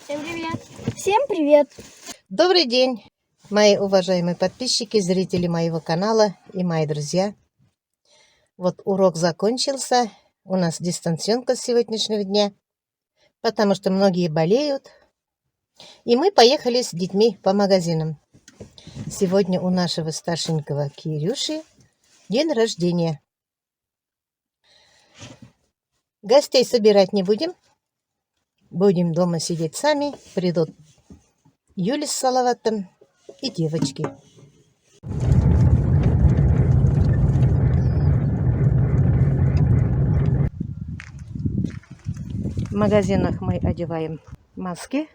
Всем привет! Всем привет! Добрый день, мои уважаемые подписчики, зрители моего канала и мои друзья. Вот урок закончился. У нас дистанционка с сегодняшнего дня, потому что многие болеют. И мы поехали с детьми по магазинам. Сегодня у нашего старшенького Кирюши день рождения. Гостей собирать не будем. Будем дома сидеть сами. Придут Юля с Салаватом и девочки. В магазинах мы одеваем маски,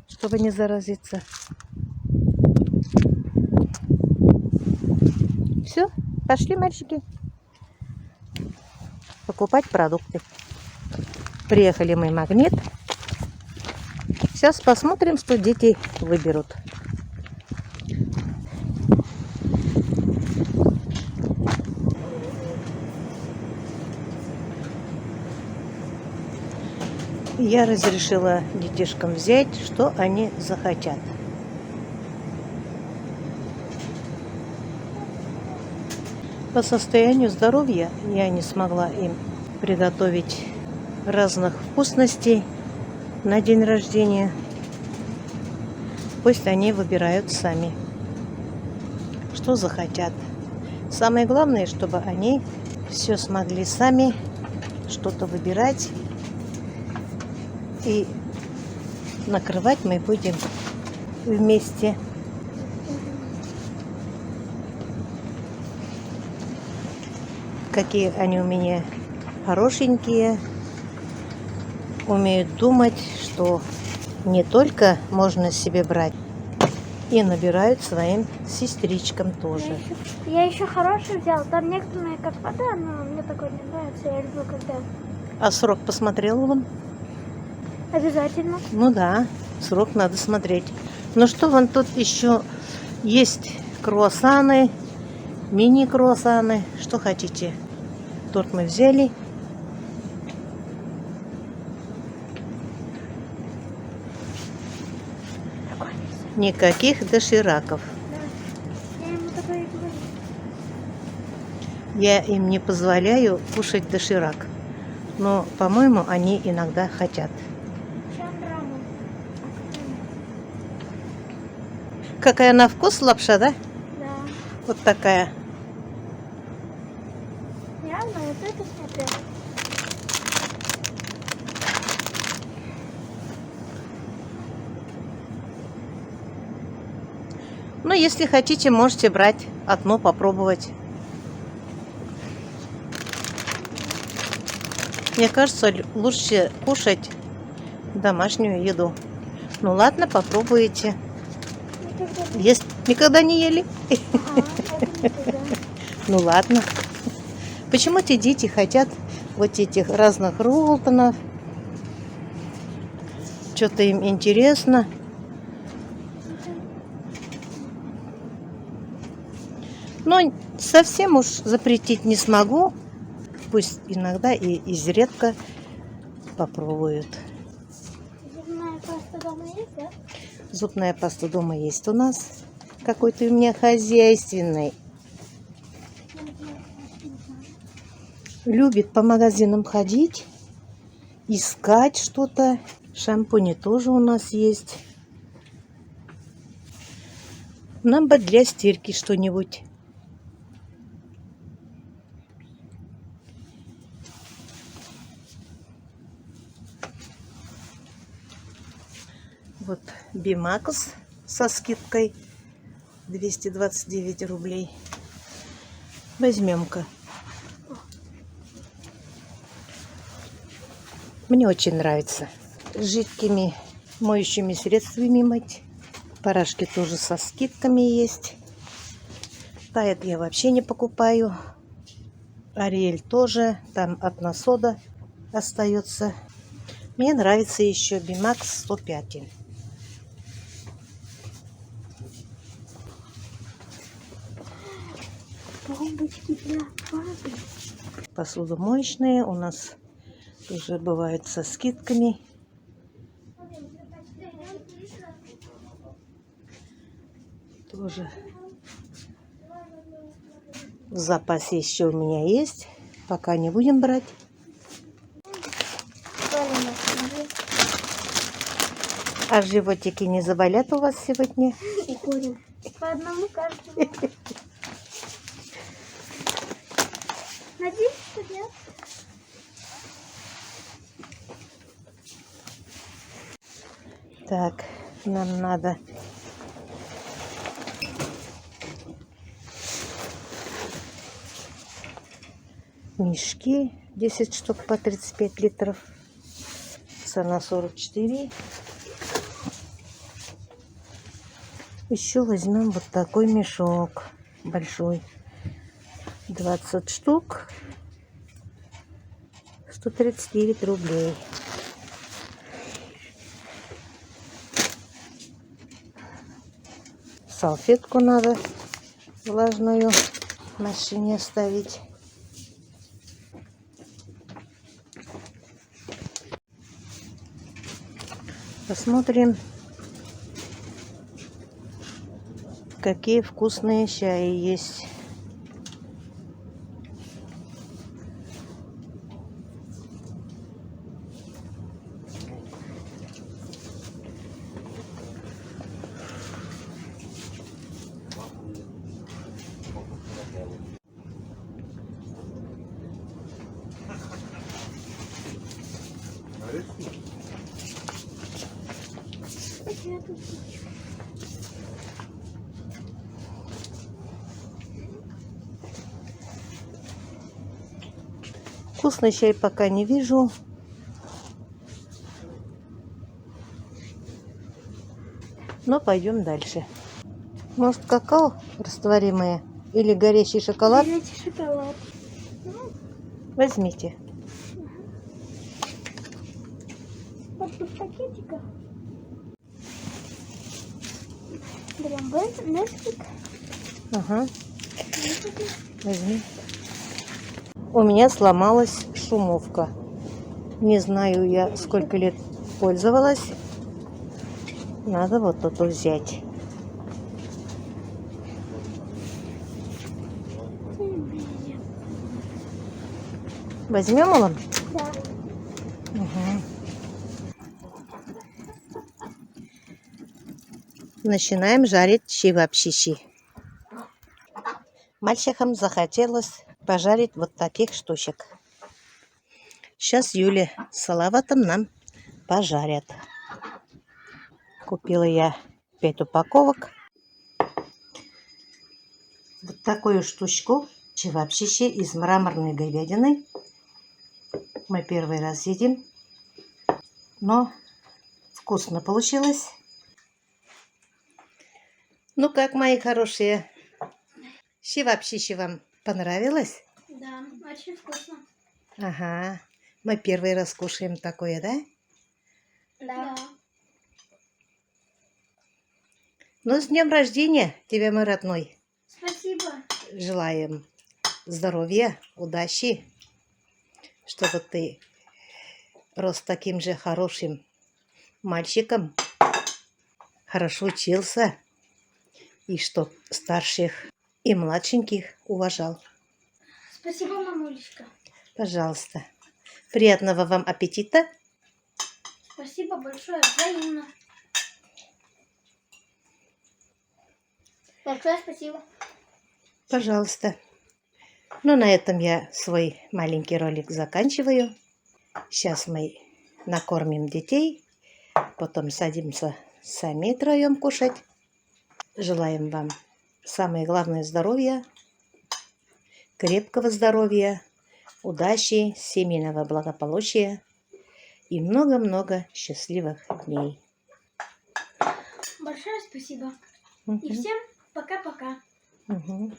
чтобы не заразиться. Все, пошли, мальчики, покупать продукты. Приехали мы в Магнит. Сейчас посмотрим, что дети выберут. Я разрешила детишкам взять, что они захотят. По состоянию здоровья я не смогла им приготовить разных вкусностей на день рождения. Пусть они выбирают сами, что захотят. Самое главное, чтобы они все смогли сами что-то выбирать. И накрывать мы будем вместе. Какие они у меня хорошенькие. Умеют думать, что не только можно себе брать, и набирают своим сестричкам тоже. Я еще хороший взял. Там некоторые как вода, но мне такое не нравится. Я люблю когда... А срок посмотрел вон? Обязательно. Ну да, срок надо смотреть. Ну что, вон тут еще есть круассаны, мини-круассаны. Что хотите? Торт мы взяли. Никаких дошираков. Да. Я ему такое и говорю. Я им не позволяю кушать доширак. Но, по-моему, они иногда хотят. Какая на вкус лапша, да? Да. Вот такая. Явно вот это смотрела. Ну, если хотите, можете брать одно, попробовать. Мне кажется, лучше кушать домашнюю еду. Ну ладно, попробуйте. Есть никогда не ели? Ну ладно. Почему-то дети хотят вот этих разных роллтонов. Что-то им интересно. Но совсем уж запретить не смогу. Пусть иногда и изредка попробуют. Зубная паста дома есть, да? Зубная паста дома есть у нас. Какой-то у меня хозяйственный. Любит по магазинам ходить, искать что-то. Шампуни тоже у нас есть. Нам бы для стирки что-нибудь. Вот Бимакс со скидкой 229 рублей. Возьмем-ка. Мне очень нравится. Жидкими моющими средствами мыть. Порошки тоже со скидками есть. Тайд я вообще не покупаю. Ариэль тоже. Там одна сода остается. Мне нравится еще Бимакс 105. Бомбочки для воды. Посудомоечные у нас тоже бывают со скидками. тоже в запасе еще у меня есть. Пока не будем брать. А животики не заболят у вас сегодня? Уходим. По одному каждому. Надеюсь, что нет. Так, нам надо мешки 10 штук по 35 литров. Цена 44. Еще возьмем вот такой мешок большой. 20 штук. 139 рублей. Салфетку надо влажную в машине оставить. Посмотрим, какие вкусные чаи есть. Вкусный чай пока не вижу. Но пойдем дальше. Может, какао растворимое или горячий шоколад? Горячий шоколад. Возьмите. Вот тут в пакетиках. Берем Несквик. Ага. Возьми. У меня сломалась шумовка. Не знаю я, сколько лет пользовалась. Надо вот эту взять. Возьмем его? Да. Угу. Начинаем жарить чевапчичи. Мальчикам захотелось пожарить вот таких штучек. Сейчас Юля с Салаватом нам пожарят. Купила я 5 упаковок. Вот такую штучку чевапчичи из мраморной говядины. Мы первый раз едим, но вкусно получилось. Ну как, мои хорошие, чевапчичи вам понравилось? Да, очень вкусно. Ага, мы первый раз кушаем такое, да? Да. Ну, с днем рождения тебя, мой родной. Спасибо. Желаем здоровья, удачи, чтобы ты рос таким же хорошим мальчиком, хорошо учился и чтоб старших и младшеньких уважал. Спасибо, мамулечка. Пожалуйста. Приятного вам аппетита. Спасибо большое, взаимно. Большое спасибо. Пожалуйста. Ну, на этом я свой маленький ролик заканчиваю. Сейчас мы накормим детей, потом садимся сами втроем кушать. Желаем вам самое главное здоровья, крепкого здоровья, удачи, семейного благополучия и много-много счастливых дней. Большое спасибо. Мгм. И всем пока-пока. Мгм.